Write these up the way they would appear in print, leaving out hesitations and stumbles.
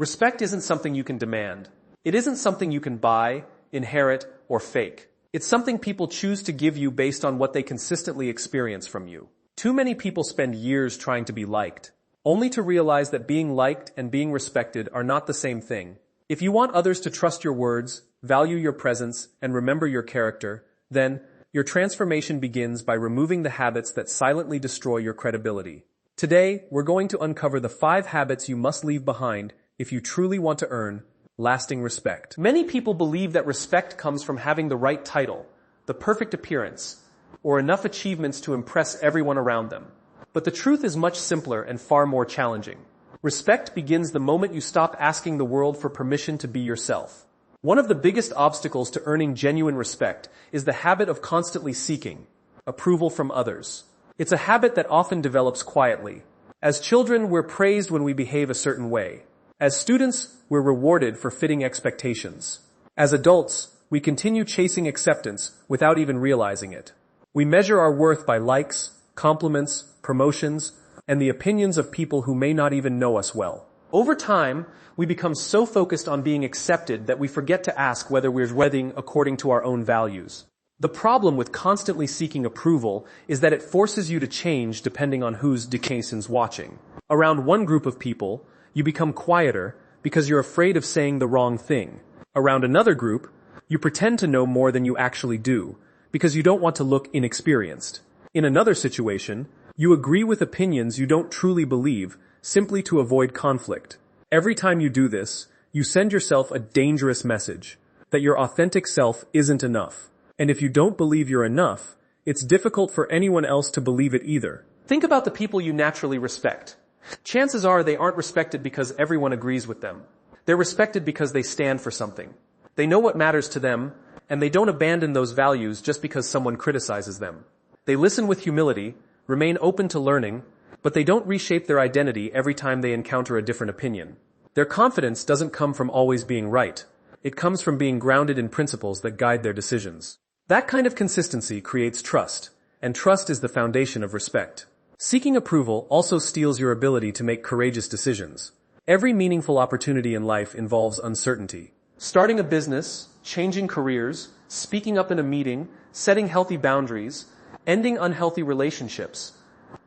Respect isn't something you can demand. It isn't something you can buy, inherit, or fake. It's something people choose to give you based on what they consistently experience from you. Too many people spend years trying to be liked, only to realize that being liked and being respected are not the same thing. If you want others to trust your words, value your presence, and remember your character, then your transformation begins by removing the habits that silently destroy your credibility. Today, we're going to uncover the 5 habits you must leave behind if you truly want to earn lasting respect. Many people believe that respect comes from having the right title, the perfect appearance, or enough achievements to impress everyone around them. But the truth is much simpler and far more challenging. Respect begins the moment you stop asking the world for permission to be yourself. One of the biggest obstacles to earning genuine respect is the habit of constantly seeking approval from others. It's a habit that often develops quietly. As children, we're praised when we behave a certain way. As students, we're rewarded for fitting expectations. As adults, we continue chasing acceptance without even realizing it. We measure our worth by likes, compliments, promotions, and the opinions of people who may not even know us well. Over time, we become so focused on being accepted that we forget to ask whether we're living according to our own values. The problem with constantly seeking approval is that it forces you to change depending on who's decason's watching. Around one group of people, you become quieter because you're afraid of saying the wrong thing. Around another group, you pretend to know more than you actually do because you don't want to look inexperienced. In another situation, you agree with opinions you don't truly believe simply to avoid conflict. Every time you do this, you send yourself a dangerous message that your authentic self isn't enough. And if you don't believe you're enough, it's difficult for anyone else to believe it either. Think about the people you naturally respect. Chances are they aren't respected because everyone agrees with them. They're respected because they stand for something. They know what matters to them, and they don't abandon those values just because someone criticizes them. They listen with humility, remain open to learning, but they don't reshape their identity every time they encounter a different opinion. Their confidence doesn't come from always being right. It comes from being grounded in principles that guide their decisions. That kind of consistency creates trust, and trust is the foundation of respect. Seeking approval also steals your ability to make courageous decisions. Every meaningful opportunity in life involves uncertainty. Starting a business, changing careers, speaking up in a meeting, setting healthy boundaries, ending unhealthy relationships,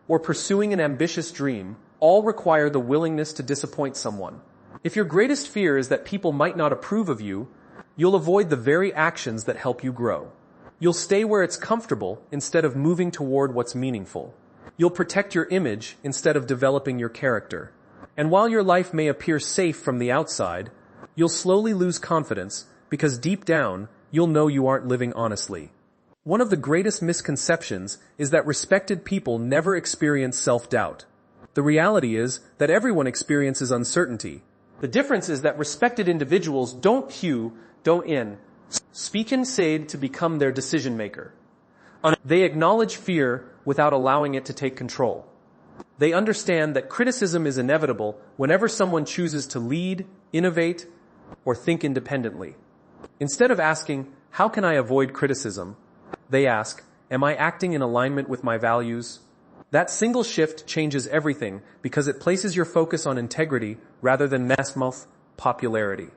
or pursuing an ambitious dream all require the willingness to disappoint someone. If your greatest fear is that people might not approve of you, you'll avoid the very actions that help you grow. You'll stay where it's comfortable instead of moving toward what's meaningful. You'll protect your image instead of developing your character. And while your life may appear safe from the outside, you'll slowly lose confidence because deep down, you'll know you aren't living honestly. One of the greatest misconceptions is that respected people never experience self-doubt. The reality is that everyone experiences uncertainty. The difference is that respected individuals don't speak and say to become their decision maker. They acknowledge fear without allowing it to take control. They understand that criticism is inevitable whenever someone chooses to lead, innovate, or think independently. Instead of asking, how can I avoid criticism? They ask, am I acting in alignment with my values? That single shift changes everything because it places your focus on integrity rather than mass-mouth popularity.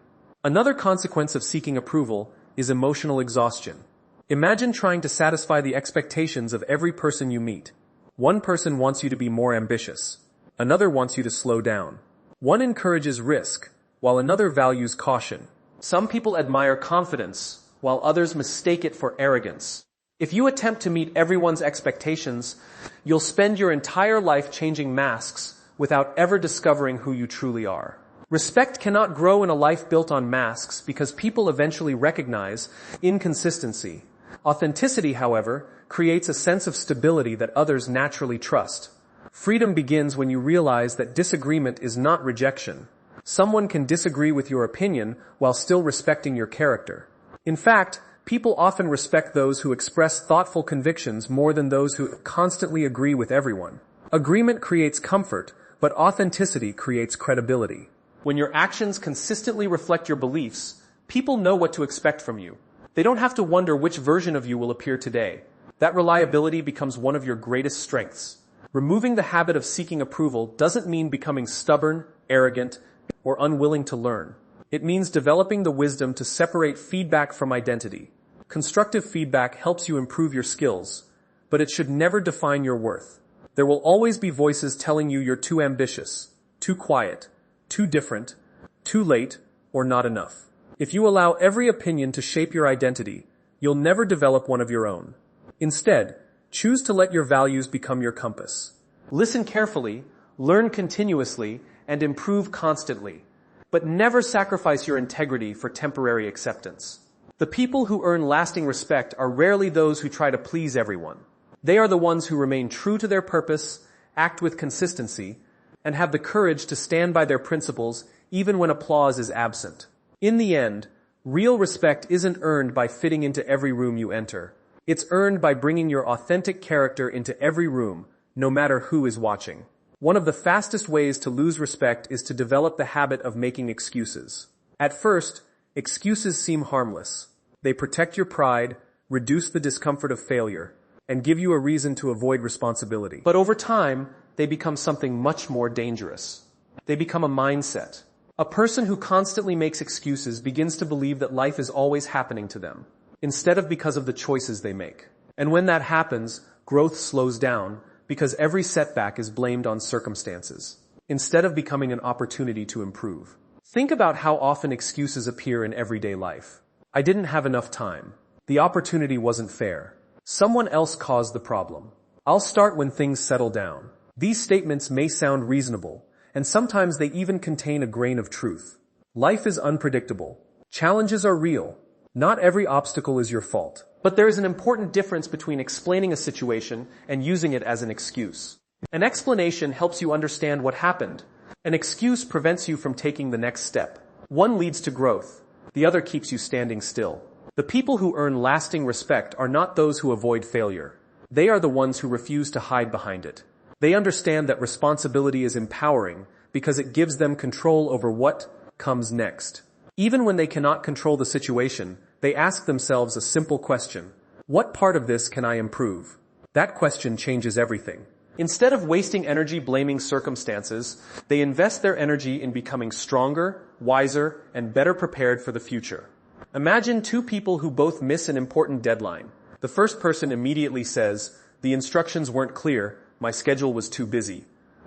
Another consequence of seeking approval is emotional exhaustion. Imagine trying to satisfy the expectations of every person you meet. One person wants you to be more ambitious. Another wants you to slow down. One encourages risk, while another values caution. Some people admire confidence, while others mistake it for arrogance. If you attempt to meet everyone's expectations, you'll spend your entire life changing masks without ever discovering who you truly are. Respect cannot grow in a life built on masks because people eventually recognize inconsistency. Authenticity, however, creates a sense of stability that others naturally trust. Freedom begins when you realize that disagreement is not rejection. Someone can disagree with your opinion while still respecting your character. In fact, people often respect those who express thoughtful convictions more than those who constantly agree with everyone. Agreement creates comfort, but authenticity creates credibility. When your actions consistently reflect your beliefs, people know what to expect from you. They don't have to wonder which version of you will appear today. That reliability becomes one of your greatest strengths. Removing the habit of seeking approval doesn't mean becoming stubborn, arrogant, or unwilling to learn. It means developing the wisdom to separate feedback from identity. Constructive feedback helps you improve your skills, but it should never define your worth. There will always be voices telling you you're too ambitious, too quiet, too different, too late, or not enough. If you allow every opinion to shape your identity, you'll never develop one of your own. Instead, choose to let your values become your compass. Listen carefully, learn continuously, and improve constantly. But never sacrifice your integrity for temporary acceptance. The people who earn lasting respect are rarely those who try to please everyone. They are the ones who remain true to their purpose, act with consistency, and have the courage to stand by their principles even when applause is absent. In the end, real respect isn't earned by fitting into every room you enter. It's earned by bringing your authentic character into every room, no matter who is watching. One of the fastest ways to lose respect is to develop the habit of making excuses. At first, excuses seem harmless. They protect your pride, reduce the discomfort of failure, and give you a reason to avoid responsibility. But over time, they become something much more dangerous. They become a mindset. A person who constantly makes excuses begins to believe that life is always happening to them, instead of because of the choices they make. And when that happens, growth slows down, because every setback is blamed on circumstances, instead of becoming an opportunity to improve. Think about how often excuses appear in everyday life. I didn't have enough time. The opportunity wasn't fair. Someone else caused the problem. I'll start when things settle down. These statements may sound reasonable, and sometimes they even contain a grain of truth. Life is unpredictable. Challenges are real. Not every obstacle is your fault. But there is an important difference between explaining a situation and using it as an excuse. An explanation helps you understand what happened. An excuse prevents you from taking the next step. One leads to growth. The other keeps you standing still. The people who earn lasting respect are not those who avoid failure. They are the ones who refuse to hide behind it. They understand that responsibility is empowering because it gives them control over what comes next. Even when they cannot control the situation, they ask themselves a simple question. What part of this can I improve? That question changes everything. Instead of wasting energy blaming circumstances, they invest their energy in becoming stronger, wiser, and better prepared for the future. Imagine two people who both miss an important deadline. The first person immediately says, "The instructions weren't clear, my schedule was too busy,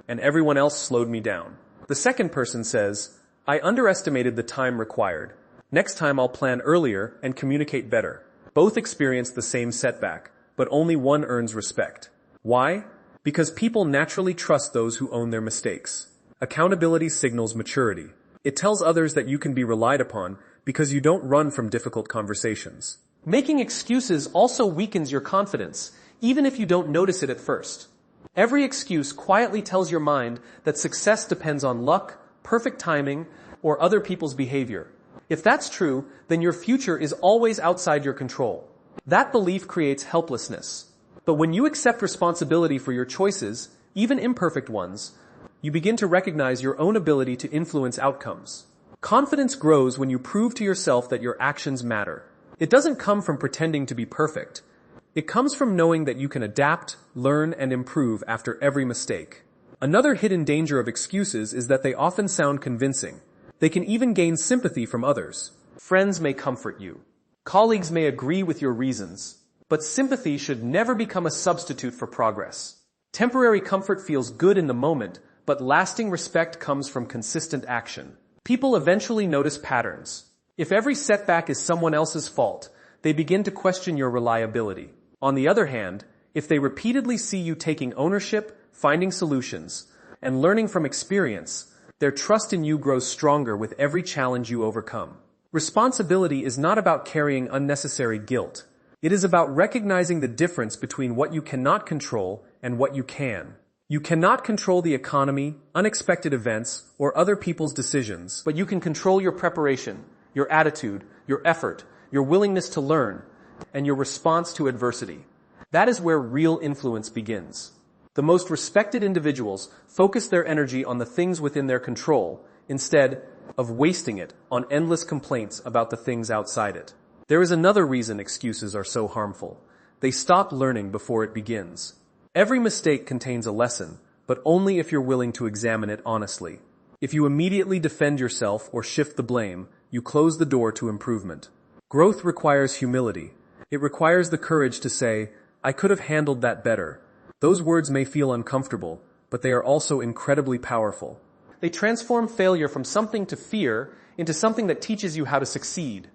and everyone else slowed me down." The second person says, "I underestimated the time required. Next time I'll plan earlier and communicate better." Both experience the same setback, but only one earns respect. Why? Because people naturally trust those who own their mistakes. Accountability signals maturity. It tells others that you can be relied upon because you don't run from difficult conversations. Making excuses also weakens your confidence, even if you don't notice it at first. Every excuse quietly tells your mind that success depends on luck, perfect timing, or other people's behavior. If that's true, then your future is always outside your control. That belief creates helplessness. But when you accept responsibility for your choices, even imperfect ones, you begin to recognize your own ability to influence outcomes. Confidence grows when you prove to yourself that your actions matter. It doesn't come from pretending to be perfect. It comes from knowing that you can adapt, learn, and improve after every mistake. Another hidden danger of excuses is that they often sound convincing. They can even gain sympathy from others. Friends may comfort you. Colleagues may agree with your reasons. But sympathy should never become a substitute for progress. Temporary comfort feels good in the moment, but lasting respect comes from consistent action. People eventually notice patterns. If every setback is someone else's fault, they begin to question your reliability. On the other hand, if they repeatedly see you taking ownership, finding solutions, and learning from experience, their trust in you grows stronger with every challenge you overcome. Responsibility is not about carrying unnecessary guilt. It is about recognizing the difference between what you cannot control and what you can. You cannot control the economy, unexpected events, or other people's decisions, but you can control your preparation, your attitude, your effort, your willingness to learn, and your response to adversity. That is where real influence begins. The most respected individuals focus their energy on the things within their control instead of wasting it on endless complaints about the things outside it. There is another reason excuses are so harmful. They stop learning before it begins. Every mistake contains a lesson, but only if you're willing to examine it honestly. If you immediately defend yourself or shift the blame, you close the door to improvement. Growth requires humility. It requires the courage to say, "I could have handled that better." Those words may feel uncomfortable, but they are also incredibly powerful. They transform failure from something to fear into something that teaches you how to succeed.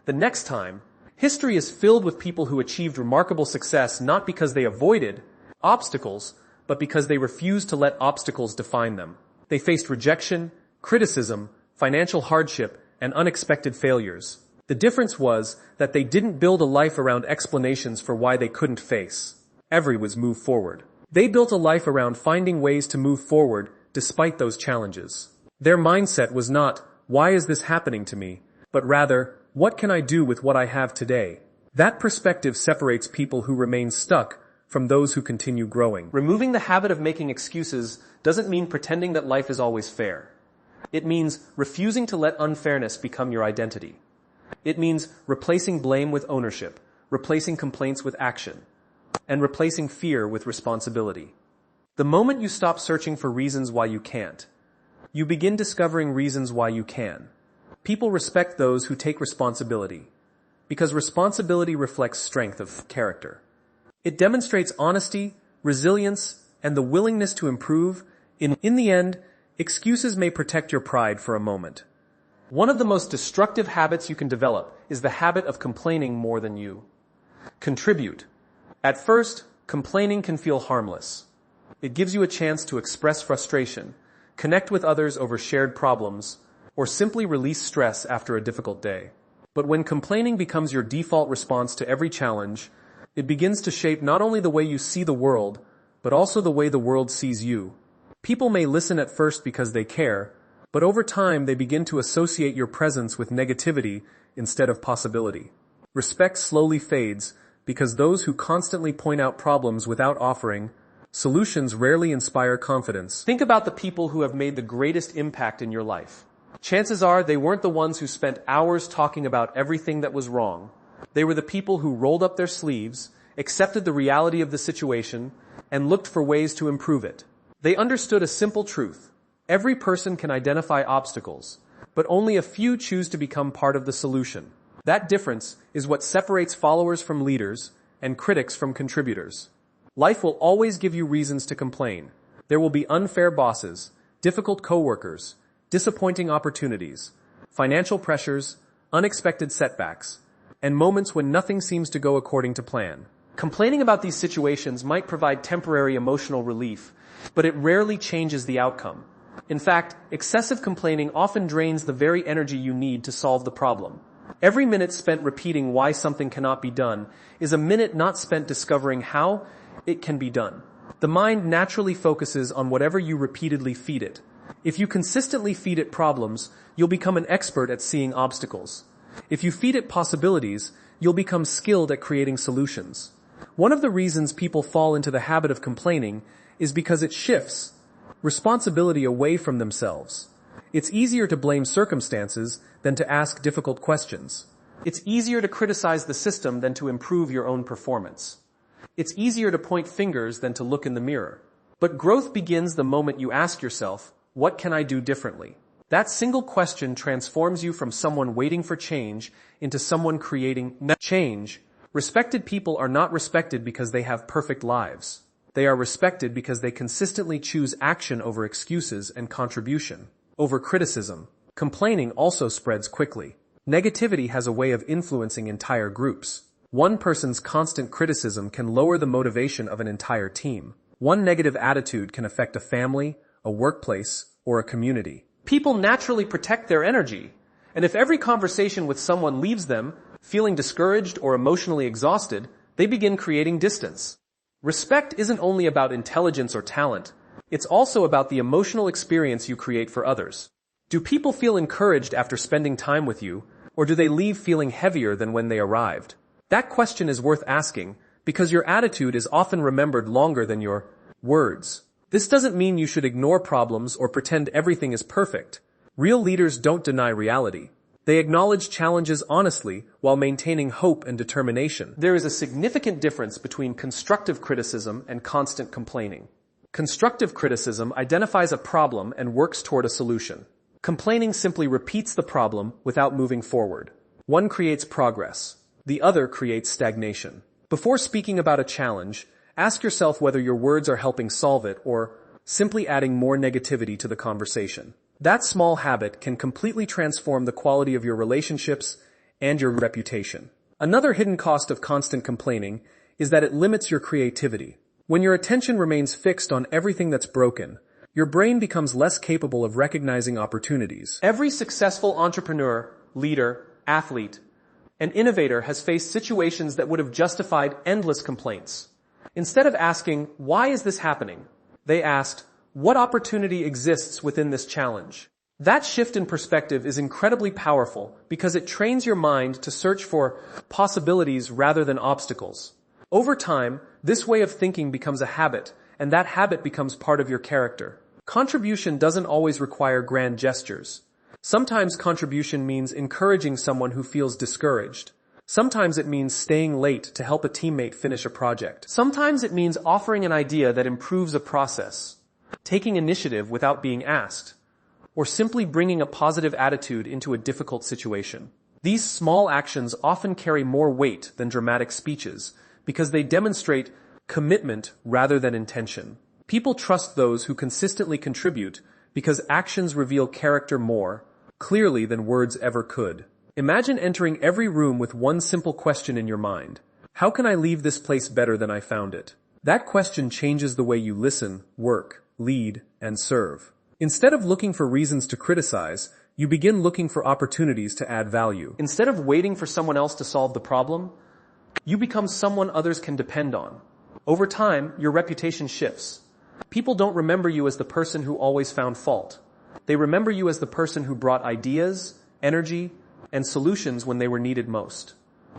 The next time, history is filled with people who achieved remarkable success not because they avoided obstacles, but because they refused to let obstacles define them. They faced rejection, criticism, financial hardship, and unexpected failures. The difference was that they didn't build a life around explanations for why they couldn't face. Was move forward. They built a life around finding ways to move forward despite those challenges. Their mindset was not, "Why is this happening to me?" but rather, "What can I do with what I have today?" That perspective separates people who remain stuck from those who continue growing. Removing the habit of making excuses doesn't mean pretending that life is always fair. It means refusing to let unfairness become your identity. It means replacing blame with ownership, replacing complaints with action, and replacing fear with responsibility. The moment you stop searching for reasons why you can't, you begin discovering reasons why you can. People respect those who take responsibility, because responsibility reflects strength of character. It demonstrates honesty, resilience, and the willingness to improve. In the end, excuses may protect your pride for a moment. One of the most destructive habits you can develop is the habit of complaining more than you contribute. At first, complaining can feel harmless. It gives you a chance to express frustration, connect with others over shared problems, or simply release stress after a difficult day. But when complaining becomes your default response to every challenge, it begins to shape not only the way you see the world, but also the way the world sees you. People may listen at first because they care, but over time they begin to associate your presence with negativity instead of possibility. Respect slowly fades because those who constantly point out problems without offering solutions rarely inspire confidence. Think about the people who have made the greatest impact in your life. Chances are they weren't the ones who spent hours talking about everything that was wrong. They were the people who rolled up their sleeves, accepted the reality of the situation, and looked for ways to improve it. They understood a simple truth. Every person can identify obstacles, but only a few choose to become part of the solution. That difference is what separates followers from leaders and critics from contributors. Life will always give you reasons to complain. There will be unfair bosses, difficult coworkers, disappointing opportunities, financial pressures, unexpected setbacks, and moments when nothing seems to go according to plan. Complaining about these situations might provide temporary emotional relief, but it rarely changes the outcome. In fact, excessive complaining often drains the very energy you need to solve the problem. Every minute spent repeating why something cannot be done is a minute not spent discovering how it can be done. The mind naturally focuses on whatever you repeatedly feed it. If you consistently feed it problems, you'll become an expert at seeing obstacles. If you feed it possibilities, you'll become skilled at creating solutions. One of the reasons people fall into the habit of complaining is because it shifts responsibility away from themselves. It's easier to blame circumstances than to ask difficult questions. It's easier to criticize the system than to improve your own performance. It's easier to point fingers than to look in the mirror. But growth begins the moment you ask yourself, what can I do differently? That single question transforms you from someone waiting for change into someone creating change. Respected people are not respected because they have perfect lives. They are respected because they consistently choose action over excuses and contribution over criticism. Complaining also spreads quickly. Negativity has a way of influencing entire groups. One person's constant criticism can lower the motivation of an entire team. One negative attitude can affect a family, a workplace, or a community. People naturally protect their energy, and if every conversation with someone leaves them feeling discouraged or emotionally exhausted, they begin creating distance. Respect isn't only about intelligence or talent, it's also about the emotional experience you create for others. Do people feel encouraged after spending time with you, or do they leave feeling heavier than when they arrived? That question is worth asking, because your attitude is often remembered longer than your words. This doesn't mean you should ignore problems or pretend everything is perfect. Real leaders don't deny reality. They acknowledge challenges honestly while maintaining hope and determination. There is a significant difference between constructive criticism and constant complaining. Constructive criticism identifies a problem and works toward a solution. Complaining simply repeats the problem without moving forward. One creates progress. The other creates stagnation. Before speaking about a challenge, ask yourself whether your words are helping solve it or simply adding more negativity to the conversation. That small habit can completely transform the quality of your relationships and your reputation. Another hidden cost of constant complaining is that it limits your creativity. When your attention remains fixed on everything that's broken, your brain becomes less capable of recognizing opportunities. Every successful entrepreneur, leader, athlete, and innovator has faced situations that would have justified endless complaints. Instead of asking, "Why is this happening?" they asked, "What opportunity exists within this challenge?" That shift in perspective is incredibly powerful because it trains your mind to search for possibilities rather than obstacles. Over time, this way of thinking becomes a habit, and that habit becomes part of your character. Contribution doesn't always require grand gestures. Sometimes contribution means encouraging someone who feels discouraged. Sometimes it means staying late to help a teammate finish a project. Sometimes it means offering an idea that improves a process, taking initiative without being asked, or simply bringing a positive attitude into a difficult situation. These small actions often carry more weight than dramatic speeches because they demonstrate commitment rather than intention. People trust those who consistently contribute because actions reveal character more clearly than words ever could. Imagine entering every room with one simple question in your mind. How can I leave this place better than I found it? That question changes the way you listen, work, lead, and serve. Instead of looking for reasons to criticize, you begin looking for opportunities to add value. Instead of waiting for someone else to solve the problem, you become someone others can depend on. Over time, your reputation shifts. People don't remember you as the person who always found fault. They remember you as the person who brought ideas, energy, and solutions when they were needed most.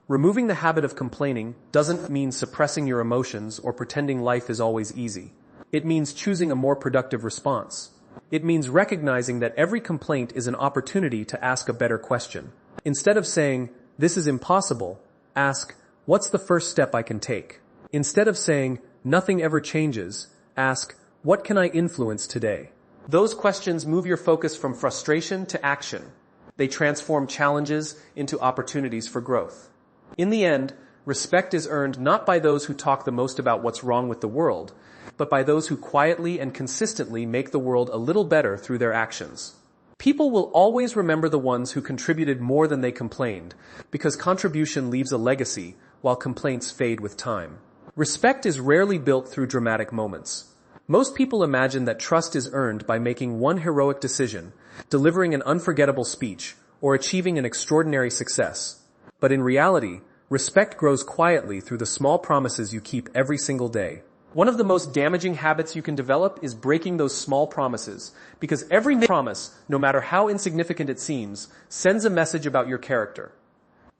Removing the habit of complaining doesn't mean suppressing your emotions or pretending life is always easy. It means choosing a more productive response. It means recognizing that every complaint is an opportunity to ask a better question. Instead of saying, "This is impossible," ask, "What's the first step I can take?" Instead of saying, "Nothing ever changes," ask, "What can I influence today?" Those questions move your focus from frustration to action. They transform challenges into opportunities for growth. In the end, respect is earned not by those who talk the most about what's wrong with the world, but by those who quietly and consistently make the world a little better through their actions. People will always remember the ones who contributed more than they complained, because contribution leaves a legacy while complaints fade with time. Respect is rarely built through dramatic moments. Most people imagine that trust is earned by making one heroic decision, delivering an unforgettable speech, or achieving an extraordinary success. But in reality, respect grows quietly through the small promises you keep every single day. One of the most damaging habits you can develop is breaking those small promises, because every promise, no matter how insignificant it seems, sends a message about your character.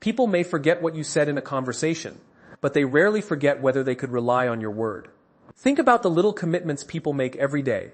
People may forget what you said in a conversation, but they rarely forget whether they could rely on your word. Think about the little commitments people make every day.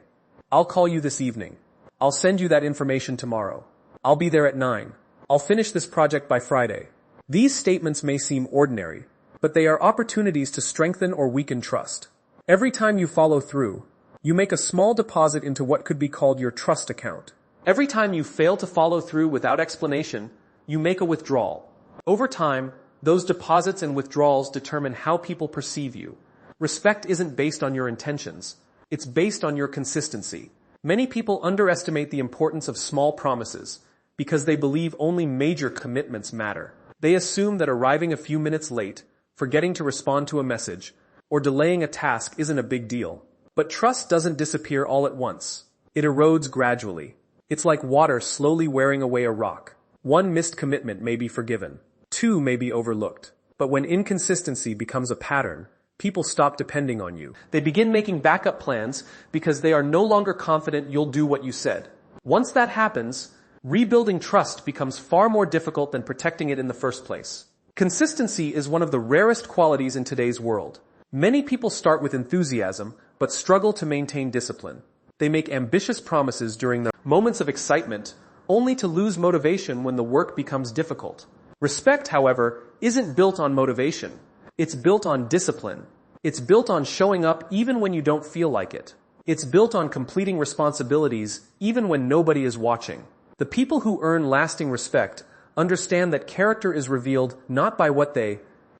"I'll call you this evening. I'll send you that information tomorrow. I'll be there at 9. I'll finish this project by Friday." These statements may seem ordinary, but they are opportunities to strengthen or weaken trust. Every time you follow through, you make a small deposit into what could be called your trust account. Every time you fail to follow through without explanation, you make a withdrawal. Over time, those deposits and withdrawals determine how people perceive you. Respect isn't based on your intentions. It's based on your consistency. Many people underestimate the importance of small promises because they believe only major commitments matter. They assume that arriving a few minutes late, forgetting to respond to a message, or delaying a task isn't a big deal. But trust doesn't disappear all at once. It erodes gradually. It's like water slowly wearing away a rock. One missed commitment may be forgiven. 2 may be overlooked. But when inconsistency becomes a pattern, people stop depending on you. They begin making backup plans because they are no longer confident you'll do what you said. Once that happens, rebuilding trust becomes far more difficult than protecting it in the first place. Consistency is one of the rarest qualities in today's world. Many people start with enthusiasm, but struggle to maintain discipline. They make ambitious promises during the moments of excitement, only to lose motivation when the work becomes difficult. Respect, however, isn't built on motivation. It's built on discipline. It's built on showing up even when you don't feel like it. It's built on completing responsibilities even when nobody is watching. The people who earn lasting respect understand that character is revealed not by what they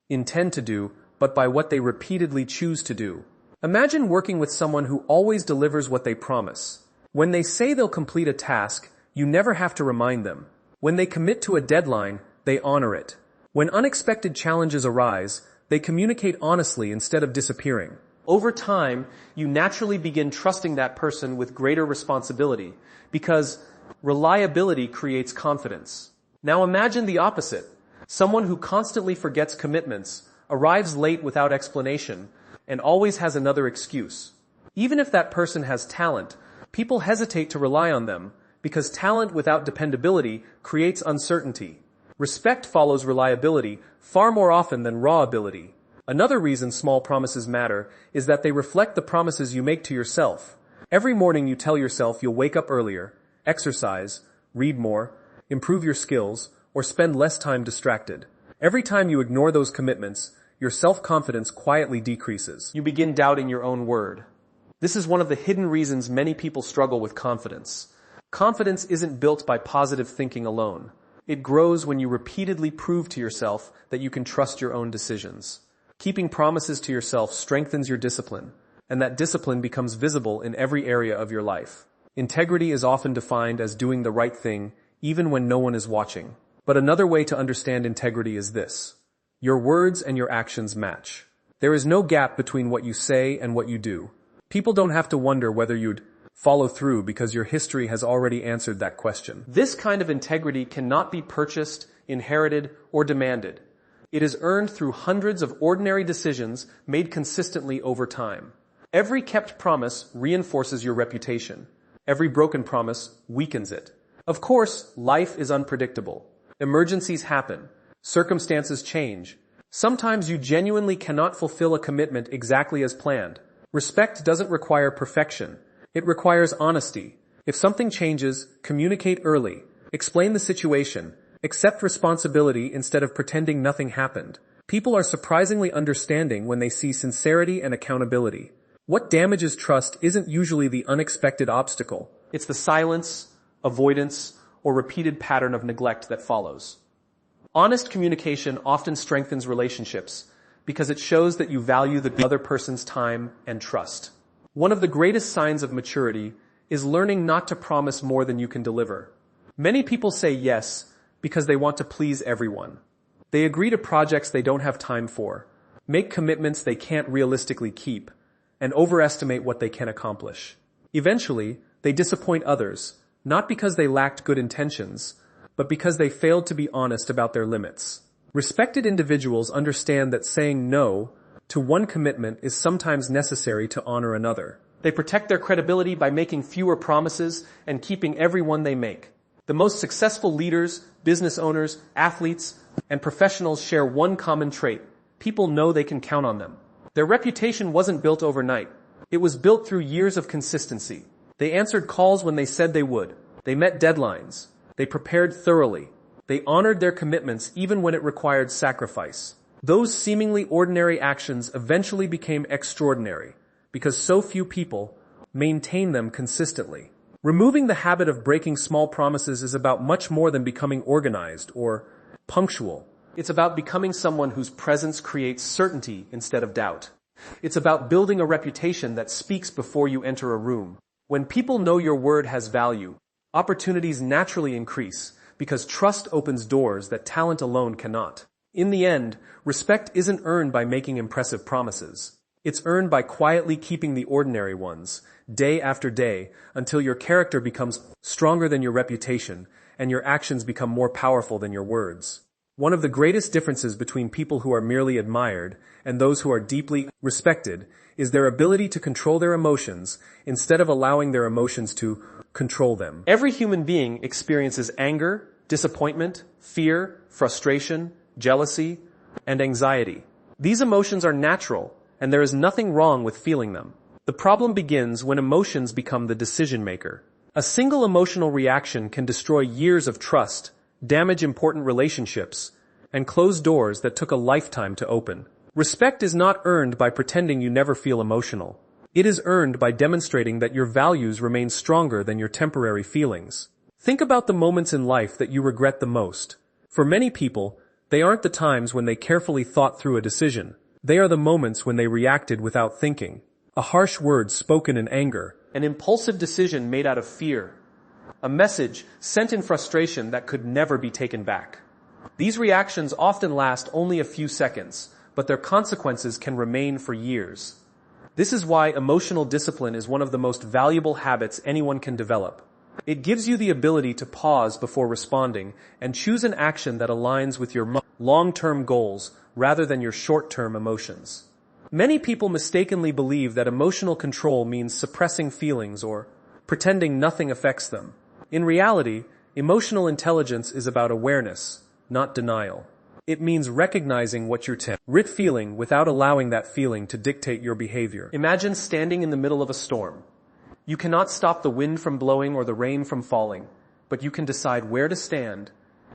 intend to do, but by what they repeatedly choose to do. Imagine working with someone who always delivers what they promise. When they say they'll complete a task, you never have to remind them. When they commit to a deadline, they honor it. When unexpected challenges arise, they communicate honestly instead of disappearing. Over time, you naturally begin trusting that person with greater responsibility because reliability creates confidence. Now imagine the opposite. Someone who constantly forgets commitments, arrives late without explanation, and always has another excuse. Even if that person has talent, people hesitate to rely on them because talent without dependability creates uncertainty. Respect follows reliability far more often than raw ability. Another reason small promises matter is that they reflect the promises you make to yourself. Every morning you tell yourself you'll wake up earlier, exercise, read more, improve your skills, or spend less time distracted. Every time you ignore those commitments, your self-confidence quietly decreases. You begin doubting your own word. This is one of the hidden reasons many people struggle with confidence. Confidence isn't built by positive thinking alone. It grows when you repeatedly prove to yourself that you can trust your own decisions. Keeping promises to yourself strengthens your discipline, and that discipline becomes visible in every area of your life. Integrity is often defined as doing the right thing, even when no one is watching. But another way to understand integrity is this. Your words and your actions match. There is no gap between what you say and what you do. People don't have to wonder whether you'd follow through because your history has already answered that question. This kind of integrity cannot be purchased, inherited, or demanded. It is earned through hundreds of ordinary decisions made consistently over time. Every kept promise reinforces your reputation. Every broken promise weakens it. Of course, life is unpredictable. Emergencies happen. Circumstances change. Sometimes you genuinely cannot fulfill a commitment exactly as planned. Respect doesn't require perfection. It requires honesty. If something changes, communicate early. Explain the situation. Accept responsibility instead of pretending nothing happened. People are surprisingly understanding when they see sincerity and accountability. What damages trust isn't usually the unexpected obstacle. It's the silence, avoidance, or repeated pattern of neglect that follows. Honest communication often strengthens relationships because it shows that you value the other person's time and trust. One of the greatest signs of maturity is learning not to promise more than you can deliver. Many people say yes because they want to please everyone. They agree to projects they don't have time for, make commitments they can't realistically keep, and overestimate what they can accomplish. Eventually, they disappoint others, not because they lacked good intentions, but because they failed to be honest about their limits. Respected individuals understand that saying no to one commitment is sometimes necessary to honor another. They protect their credibility by making fewer promises and keeping every one they make. The most successful leaders, business owners, athletes, and professionals share one common trait. People know they can count on them. Their reputation wasn't built overnight. It was built through years of consistency. They answered calls when they said they would. They met deadlines. They prepared thoroughly. They honored their commitments even when it required sacrifice. Those seemingly ordinary actions eventually became extraordinary because so few people maintain them consistently. Removing the habit of breaking small promises is about much more than becoming organized or punctual. It's about becoming someone whose presence creates certainty instead of doubt. It's about building a reputation that speaks before you enter a room. When people know your word has value, opportunities naturally increase because trust opens doors that talent alone cannot. In the end, respect isn't earned by making impressive promises. It's earned by quietly keeping the ordinary ones, day after day, until your character becomes stronger than your reputation and your actions become more powerful than your words. One of the greatest differences between people who are merely admired and those who are deeply respected is their ability to control their emotions instead of allowing their emotions to control them. Every human being experiences anger, disappointment, fear, frustration, jealousy, and anxiety. These emotions are natural, and there is nothing wrong with feeling them. The problem begins when emotions become the decision maker. A single emotional reaction can destroy years of trust, damage important relationships, and close doors that took a lifetime to open. Respect is not earned by pretending you never feel emotional. It is earned by demonstrating that your values remain stronger than your temporary feelings. Think about the moments in life that you regret the most. For many people, they aren't the times when they carefully thought through a decision. They are the moments when they reacted without thinking. A harsh word spoken in anger. An impulsive decision made out of fear. A message sent in frustration that could never be taken back. These reactions often last only a few seconds, but their consequences can remain for years. This is why emotional discipline is one of the most valuable habits anyone can develop. It gives you the ability to pause before responding and choose an action that aligns with your long-term goals rather than your short-term emotions. Many people mistakenly believe that emotional control means suppressing feelings or pretending nothing affects them. In reality, emotional intelligence is about awareness, not denial. It means recognizing what you're feeling without allowing that feeling to dictate your behavior. Imagine standing in the middle of a storm. You cannot stop the wind from blowing or the rain from falling, but you can decide where to stand,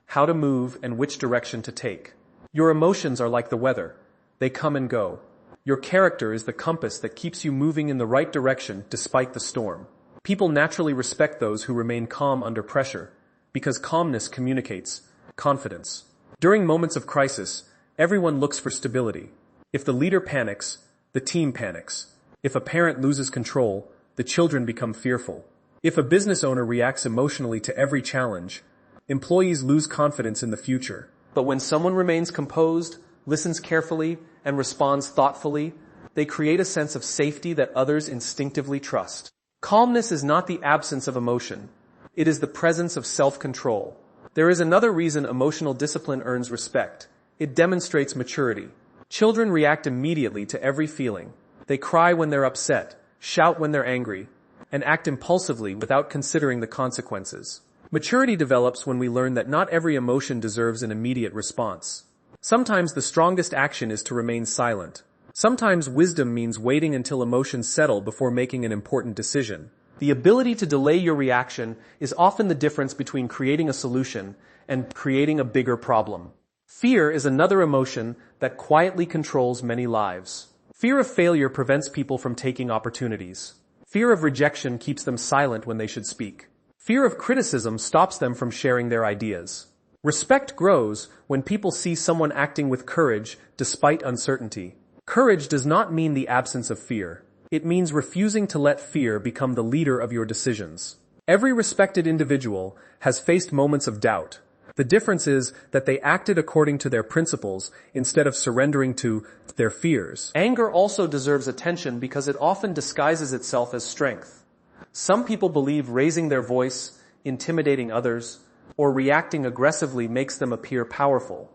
how to move, and which direction to take. Your emotions are like the weather. They come and go. Your character is the compass that keeps you moving in the right direction despite the storm. People naturally respect those who remain calm under pressure, because calmness communicates confidence. During moments of crisis, everyone looks for stability. If the leader panics, the team panics. If a parent loses control, the children become fearful. If a business owner reacts emotionally to every challenge, employees lose confidence in the future. But when someone remains composed, listens carefully, and responds thoughtfully, they create a sense of safety that others instinctively trust. Calmness is not the absence of emotion. It is the presence of self-control. There is another reason emotional discipline earns respect. It demonstrates maturity. Children react immediately to every feeling. They cry when they're upset, shout when they're angry, and act impulsively without considering the consequences. Maturity develops when we learn that not every emotion deserves an immediate response. Sometimes the strongest action is to remain silent. Sometimes wisdom means waiting until emotions settle before making an important decision. The ability to delay your reaction is often the difference between creating a solution and creating a bigger problem. Fear is another emotion that quietly controls many lives. Fear of failure prevents people from taking opportunities. Fear of rejection keeps them silent when they should speak. Fear of criticism stops them from sharing their ideas. Respect grows when people see someone acting with courage despite uncertainty. Courage does not mean the absence of fear. It means refusing to let fear become the leader of your decisions. Every respected individual has faced moments of doubt. The difference is that they acted according to their principles instead of surrendering to their fears. Anger also deserves attention because it often disguises itself as strength. Some people believe raising their voice, intimidating others, or reacting aggressively makes them appear powerful.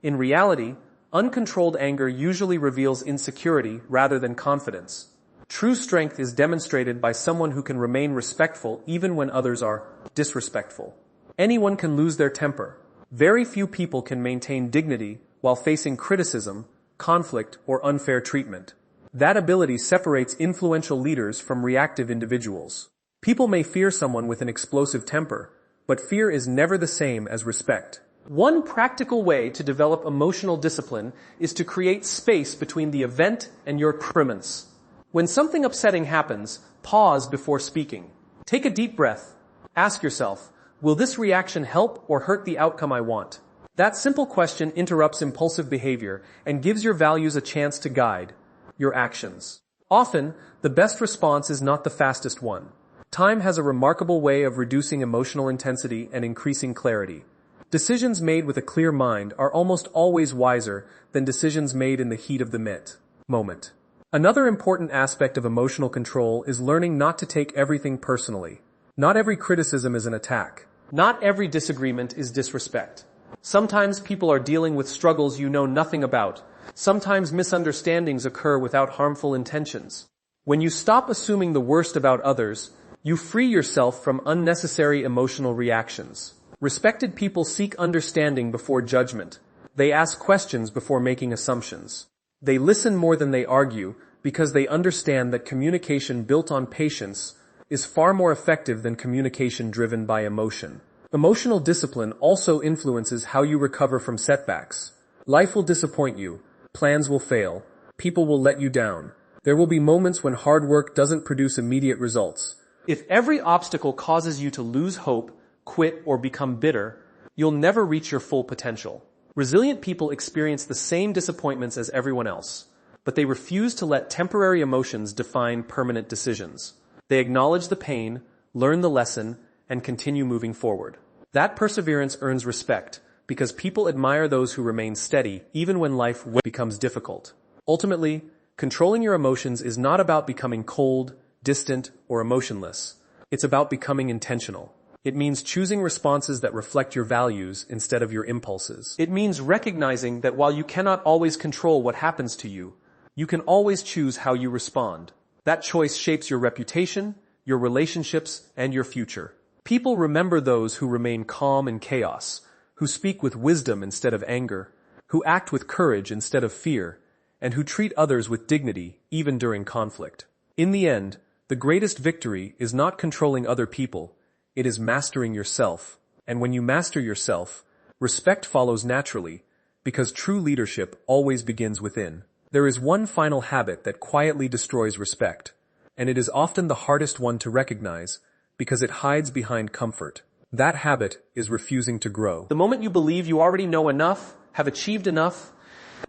In reality, uncontrolled anger usually reveals insecurity rather than confidence. True strength is demonstrated by someone who can remain respectful even when others are disrespectful. Anyone can lose their temper. Very few people can maintain dignity while facing criticism, conflict, or unfair treatment. That ability separates influential leaders from reactive individuals. People may fear someone with an explosive temper, but fear is never the same as respect. One practical way to develop emotional discipline is to create space between the event and your performance. When something upsetting happens, pause before speaking. Take a deep breath. Ask yourself, will this reaction help or hurt the outcome I want? That simple question interrupts impulsive behavior and gives your values a chance to guide your actions. Often, the best response is not the fastest one. Time has a remarkable way of reducing emotional intensity and increasing clarity. Decisions made with a clear mind are almost always wiser than decisions made in the heat of the moment. Another important aspect of emotional control is learning not to take everything personally. Not every criticism is an attack. Not every disagreement is disrespect. Sometimes people are dealing with struggles you know nothing about. Sometimes misunderstandings occur without harmful intentions. When you stop assuming the worst about others, you free yourself from unnecessary emotional reactions. Respected people seek understanding before judgment. They ask questions before making assumptions. They listen more than they argue because they understand that communication built on patience is far more effective than communication driven by emotion. Emotional discipline also influences how you recover from setbacks. Life will disappoint you, plans will fail, people will let you down. There will be moments when hard work doesn't produce immediate results. If every obstacle causes you to lose hope, quit, or become bitter, you'll never reach your full potential. Resilient people experience the same disappointments as everyone else, but they refuse to let temporary emotions define permanent decisions. They acknowledge the pain, learn the lesson, and continue moving forward. That perseverance earns respect, because people admire those who remain steady even when life becomes difficult. Ultimately, controlling your emotions is not about becoming cold, distant, or emotionless. It's about becoming intentional. It means choosing responses that reflect your values instead of your impulses. It means recognizing that while you cannot always control what happens to you, you can always choose how you respond. That choice shapes your reputation, your relationships, and your future. People remember those who remain calm in chaos, who speak with wisdom instead of anger, who act with courage instead of fear, and who treat others with dignity even during conflict. In the end, the greatest victory is not controlling other people, it is mastering yourself. And when you master yourself, respect follows naturally, because true leadership always begins within. There is one final habit that quietly destroys respect, and it is often the hardest one to recognize because it hides behind comfort. That habit is refusing to grow. The moment you believe you already know enough, have achieved enough,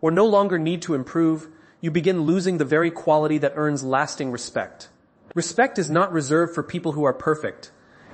or no longer need to improve, you begin losing the very quality that earns lasting respect. Respect is not reserved for people who are perfect.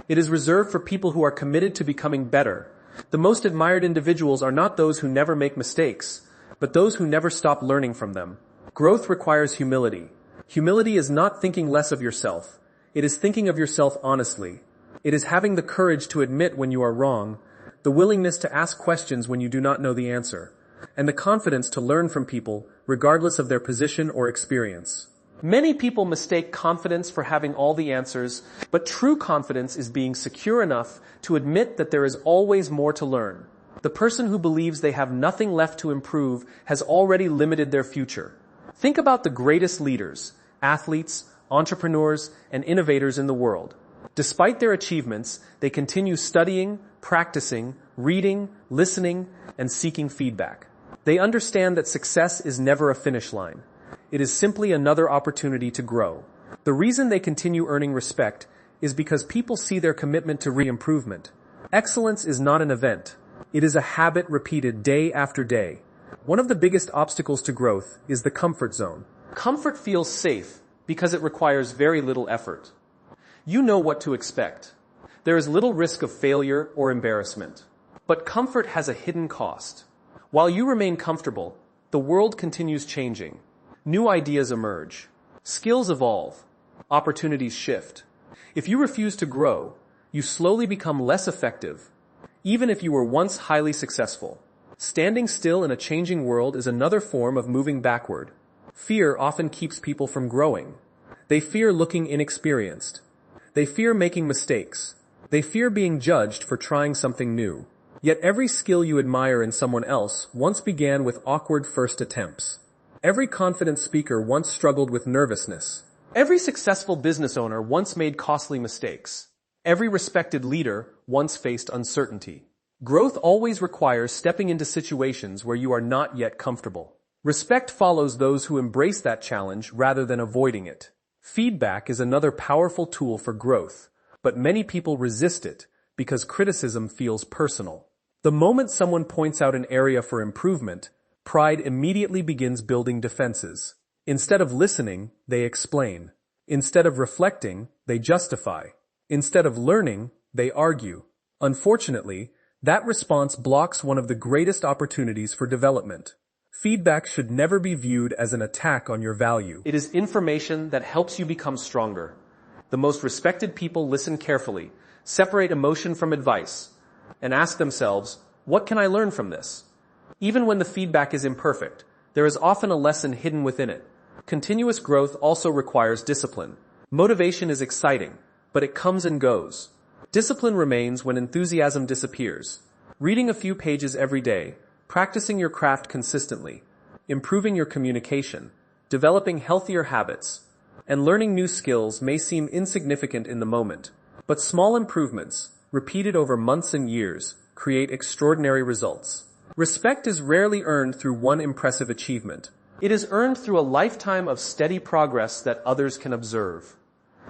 It is reserved for people who are committed to becoming better. The most admired individuals are not those who never make mistakes, but those who never stop learning from them. Growth requires humility. Humility is not thinking less of yourself. It is thinking of yourself honestly. It is having the courage to admit when you are wrong, the willingness to ask questions when you do not know the answer, and the confidence to learn from people regardless of their position or experience. Many people mistake confidence for having all the answers, but true confidence is being secure enough to admit that there is always more to learn. The person who believes they have nothing left to improve has already limited their future. Think about the greatest leaders, athletes, entrepreneurs, and innovators in the world. Despite their achievements, they continue studying, practicing, reading, listening, and seeking feedback. They understand that success is never a finish line. It is simply another opportunity to grow. The reason they continue earning respect is because people see their commitment to re-improvement. Excellence is not an event. It is a habit repeated day after day. One of the biggest obstacles to growth is the comfort zone. Comfort feels safe because it requires very little effort. You know what to expect. There is little risk of failure or embarrassment. But comfort has a hidden cost. While you remain comfortable, the world continues changing. New ideas emerge. Skills evolve. Opportunities shift. If you refuse to grow, you slowly become less effective, even if you were once highly successful. Standing still in a changing world is another form of moving backward. Fear often keeps people from growing. They fear looking inexperienced. They fear making mistakes. They fear being judged for trying something new. Yet every skill you admire in someone else once began with awkward first attempts. Every confident speaker once struggled with nervousness. Every successful business owner once made costly mistakes. Every respected leader once faced uncertainty. Growth always requires stepping into situations where you are not yet comfortable. Respect follows those who embrace that challenge rather than avoiding it. Feedback is another powerful tool for growth, but many people resist it because criticism feels personal. The moment someone points out an area for improvement, pride immediately begins building defenses. Instead of listening, they explain. Instead of reflecting, they justify. Instead of learning, they argue. Unfortunately, that response blocks one of the greatest opportunities for development. Feedback should never be viewed as an attack on your value. It is information that helps you become stronger. The most respected people listen carefully, separate emotion from advice, and ask themselves, what can I learn from this? Even when the feedback is imperfect, there is often a lesson hidden within it. Continuous growth also requires discipline. Motivation is exciting, but it comes and goes. Discipline remains when enthusiasm disappears. Reading a few pages every day, practicing your craft consistently, improving your communication, developing healthier habits, and learning new skills may seem insignificant in the moment, but small improvements, repeated over months and years, create extraordinary results. Respect is rarely earned through one impressive achievement. It is earned through a lifetime of steady progress that others can observe.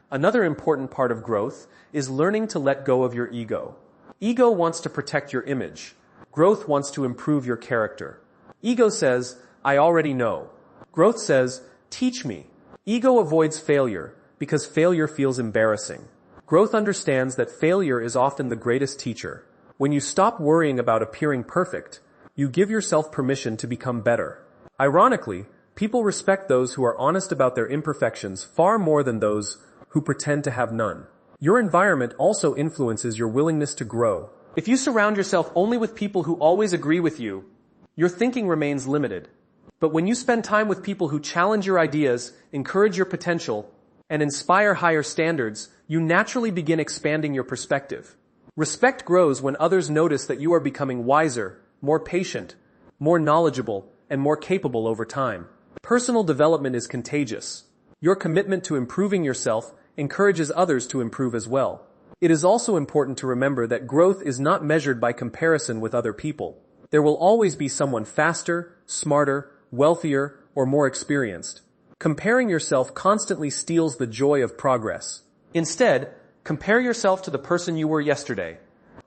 Another important part of growth is learning to let go of your ego. Ego wants to protect your image. Growth wants to improve your character. Ego says, I already know. Growth says, teach me. Ego avoids failure because failure feels embarrassing. Growth understands that failure is often the greatest teacher. When you stop worrying about appearing perfect, you give yourself permission to become better. Ironically, people respect those who are honest about their imperfections far more than those who pretend to have none. Your environment also influences your willingness to grow. If you surround yourself only with people who always agree with you, your thinking remains limited. But when you spend time with people who challenge your ideas, encourage your potential, and inspire higher standards, you naturally begin expanding your perspective. Respect grows when others notice that you are becoming wiser, more patient, more knowledgeable, and more capable over time. Personal development is contagious. Your commitment to improving yourself encourages others to improve as well. It is also important to remember that growth is not measured by comparison with other people. There will always be someone faster, smarter, wealthier, or more experienced. Comparing yourself constantly steals the joy of progress. Instead, compare yourself to the person you were yesterday.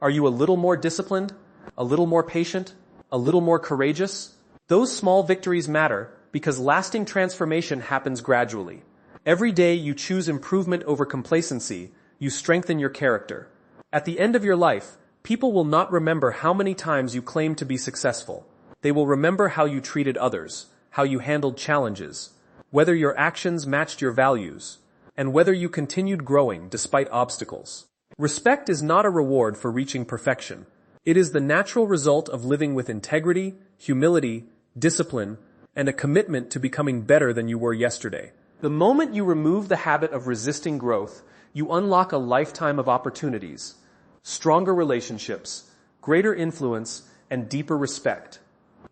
Are you a little more disciplined? A little more patient? A little more courageous? Those small victories matter because lasting transformation happens gradually. Every day you choose improvement over complacency, you strengthen your character. At the end of your life, people will not remember how many times you claimed to be successful. They will remember how you treated others, how you handled challenges, whether your actions matched your values, and whether you continued growing despite obstacles. Respect is not a reward for reaching perfection. It is the natural result of living with integrity, humility, discipline, and a commitment to becoming better than you were yesterday. The moment you remove the habit of resisting growth, you unlock a lifetime of opportunities, stronger relationships, greater influence, and deeper respect.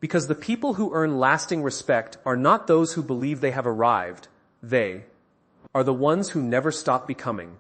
Because the people who earn lasting respect are not those who believe they have arrived. They are the ones who never stop becoming.